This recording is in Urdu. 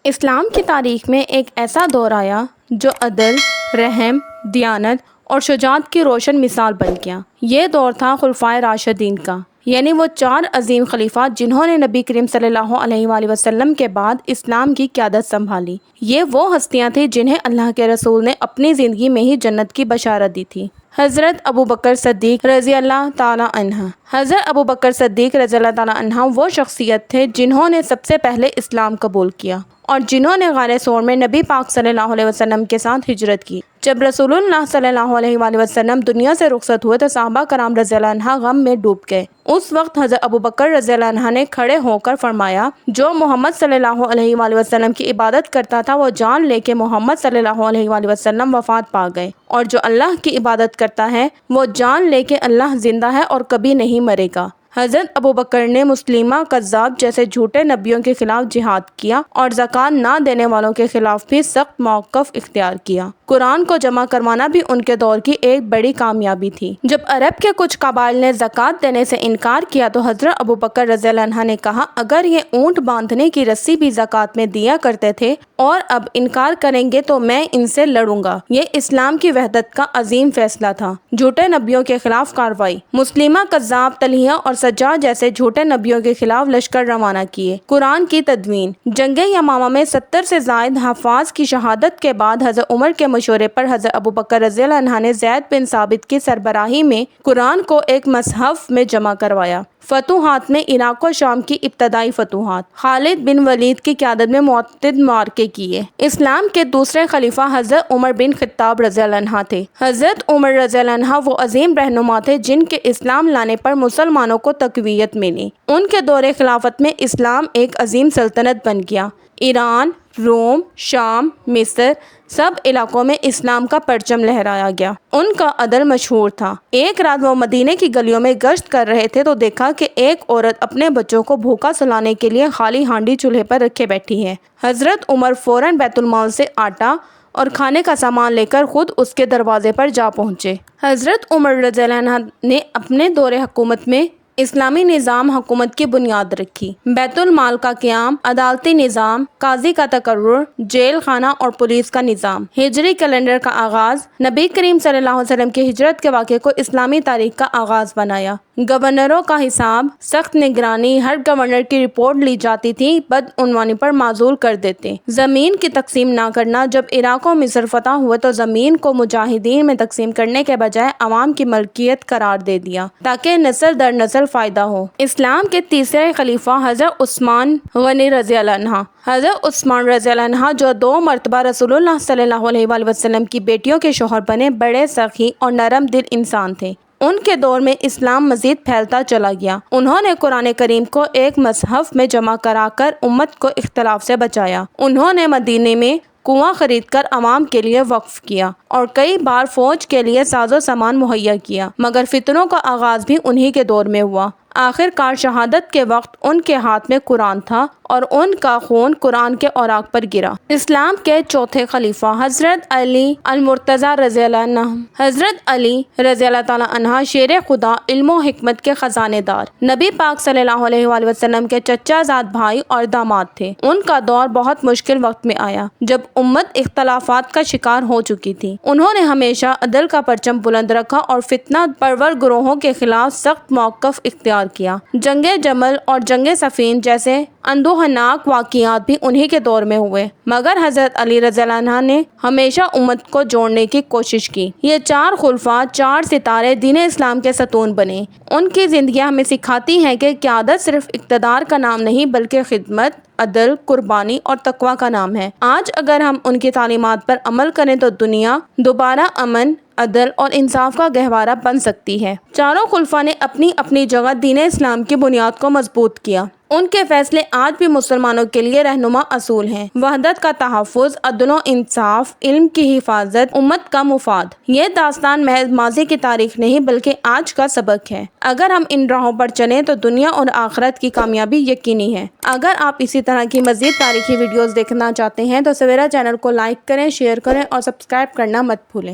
اسلام کی تاریخ میں ایک ایسا دور آیا جو عدل، رحم، دیانت اور شجاعت کی روشن مثال بن گیا۔ یہ دور تھا خلفائے راشدین کا، یعنی وہ 4 عظیم خلیفہ جنہوں نے نبی کریم صلی اللہ علیہ وآلہ وسلم کے بعد اسلام کی قیادت سنبھالی۔ یہ وہ ہستیاں تھیں جنہیں اللہ کے رسول نے اپنی زندگی میں ہی جنت کی بشارت دی تھی۔ حضرت ابوبکر صدیق رضی اللہ تعالیٰ عنہ۔ حضرت ابوبکر صدیق رضی اللہ تعالیٰ عنہ وہ شخصیت تھے جنہوں نے سب سے پہلے اسلام قبول کیا اور جنہوں نے غار ثور میں نبی پاک صلی اللہ علیہ وسلم کے ساتھ ہجرت کی۔ جب رسول اللہ صلی اللہ علیہ وآلہ وسلم دنیا سے رخصت ہوئے تو صحابہ کرام رضی اللہ عنہ غم میں ڈوب گئے۔ اس وقت حضرت ابوبکر رضی اللہ عنہ نے کھڑے ہو کر فرمایا، جو محمد صلی اللہ علیہ وآلہ وسلم کی عبادت کرتا تھا وہ جان لے کہ محمد صلی اللہ علیہ وآلہ وسلم وفات پا گئے، اور جو اللہ کی عبادت کرتا ہے وہ جان لے کہ اللہ زندہ ہے اور کبھی نہیں مرے گا۔ حضرت ابوبکر نے مسلمہ کذاب جیسے جھوٹے نبیوں کے خلاف جہاد کیا اور زکوٰۃ نہ دینے والوں کے خلاف بھی سخت موقف اختیار کیا۔ قرآن کو جمع کروانا بھی ان کے دور کی ایک بڑی کامیابی تھی۔ جب عرب کے کچھ قبائل نے زکوٰۃ دینے سے انکار کیا تو حضرت ابوبکر رضی اللہ عنہ نے کہا، اگر یہ اونٹ باندھنے کی رسی بھی زکوٰۃ میں دیا کرتے تھے اور اب انکار کریں گے تو میں ان سے لڑوں گا۔ یہ اسلام کی وحدت کا عظیم فیصلہ تھا۔ جھوٹے نبیوں کے خلاف کارروائی۔ مسلمہ کذاب، طلحہ اور سجاد جیسے جھوٹے نبیوں کے خلاف لشکر روانہ کیے۔ قرآن کی تدوین۔ جنگ یمامہ میں 70 سے زائد حفاظ کی شہادت کے بعد حضرت عمر کے مشورے پر حضرت ابوبکر رضی اللہ عنہ نے زید بن ثابت کی سربراہی میں قرآن کو ایک مصحف میں جمع کروایا۔ فتوحات میں عراق و شام کی ابتدائی فتوحات۔ خالد بن ولید کی قیادت میں متعدد معرکے کیے۔ اسلام کے دوسرے خلیفہ حضرت عمر بن خطاب رضی اللہ عنہ تھے۔ حضرت عمر رضی اللہ عنہ وہ عظیم رہنما تھے جن کے اسلام لانے پر مسلمانوں کو تقویت ملی۔ ان کے دور خلافت میں اسلام ایک عظیم سلطنت بن گیا۔ ایران، روم، شام، مصر سب علاقوں میں اسلام کا پرچم لہرایا گیا۔ ان کا عدل مشہور تھا۔ ایک رات وہ مدینے کی گلیوں میں گشت کر رہے تھے تو دیکھا کہ ایک عورت اپنے بچوں کو بھوکا سلانے کے لیے خالی ہانڈی چولہے پر رکھے بیٹھی ہے۔ حضرت عمر فوراً بیت المال سے آٹا اور کھانے کا سامان لے کر خود اس کے دروازے پر جا پہنچے۔ حضرت عمر رضی اللہ عنہ نے اپنے دور حکومت میں اسلامی نظام حکومت کی بنیاد رکھی۔ بیت المال کا قیام، عدالتی نظام، قاضی کا تقرر، جیل خانہ اور پولیس کا نظام، ہجری کیلنڈر کا آغاز، نبی کریم صلی اللہ علیہ وسلم کی ہجرت کے واقعے کو اسلامی تاریخ کا آغاز بنایا۔ گورنروں کا حساب، سخت نگرانی، ہر گورنر کی رپورٹ لی جاتی تھی، بدعنوانی پر معزول کر دیتے۔ زمین کی تقسیم نہ کرنا۔ جب عراق و مصر فتح ہوئے تو زمین کو مجاہدین میں تقسیم کرنے کے بجائے عوام کی ملکیت قرار دے دیا تاکہ نسل در نسل فائدہ ہو۔ اسلام کے تیسرے خلیفہ حضرت عثمان غنی رضی اللہ عنہ۔ حضرت عثمان رضی اللہ عنہ جو 2 مرتبہ رسول اللہ صلی اللہ علیہ وآلہ وسلم کی بیٹیوں کے شوہر بنے، بڑے سخی اور نرم دل انسان تھے۔ ان کے دور میں اسلام مزید پھیلتا چلا گیا۔ انہوں نے قرآن کریم کو ایک مصحف میں جمع کرا کر امت کو اختلاف سے بچایا۔ انہوں نے مدینے میں کنواں خرید کر عوام کے لیے وقف کیا اور کئی بار فوج کے لیے ساز و سامان مہیا کیا، مگر فتنوں کا آغاز بھی انہی کے دور میں ہوا۔ آخر کار شہادت کے وقت ان کے ہاتھ میں قرآن تھا اور ان کا خون قرآن کے اوراق پر گرا۔ اسلام کے چوتھے خلیفہ حضرت علی المرتضیٰ رضی اللہ عنہ۔ حضرت علی رضی اللہ تعالیٰ عنہ شیر خدا، علم و حکمت کے خزانے دار، نبی پاک صلی اللہ علیہ وآلہ وسلم کے چچا زاد بھائی اور داماد تھے۔ ان کا دور بہت مشکل وقت میں آیا جب امت اختلافات کا شکار ہو چکی تھی۔ انہوں نے ہمیشہ عدل کا پرچم بلند رکھا اور فتنہ پرور گروہوں کے خلاف سخت موقف اختیار کیا۔ جنگ جمل اور جنگ صفین جیسے اندوہناک واقعات بھی انہی کے دور میں ہوئے، مگر حضرت علی رضی اللہ عنہ نے ہمیشہ امت کو جوڑنے کی کوشش کی۔ یہ 4 خلفاء، 4 ستارے دین اسلام کے ستون بنے۔ ان کی زندگیاں ہمیں سکھاتی ہیں کہ قیادت صرف اقتدار کا نام نہیں بلکہ خدمت، عدل، قربانی اور تقویٰ کا نام ہے۔ آج اگر ہم ان کی تعلیمات پر عمل کریں تو دنیا دوبارہ امن، عدل اور انصاف کا گہوارہ بن سکتی ہے۔ چاروں خلفاء نے اپنی اپنی جگہ دین اسلام کی بنیاد کو مضبوط کیا۔ ان کے فیصلے آج بھی مسلمانوں کے لیے رہنما اصول ہیں۔ وحدت کا تحفظ، عدل و انصاف، علم کی حفاظت، امت کا مفاد۔ یہ داستان محض ماضی کی تاریخ نہیں بلکہ آج کا سبق ہے۔ اگر ہم ان راہوں پر چلیں تو دنیا اور آخرت کی کامیابی یقینی ہے۔ اگر آپ اسی طرح کی مزید تاریخی ویڈیوز دیکھنا چاہتے ہیں تو سویرا چینل کو لائک کریں، شیئر کریں اور سبسکرائب کرنا مت بھولیں۔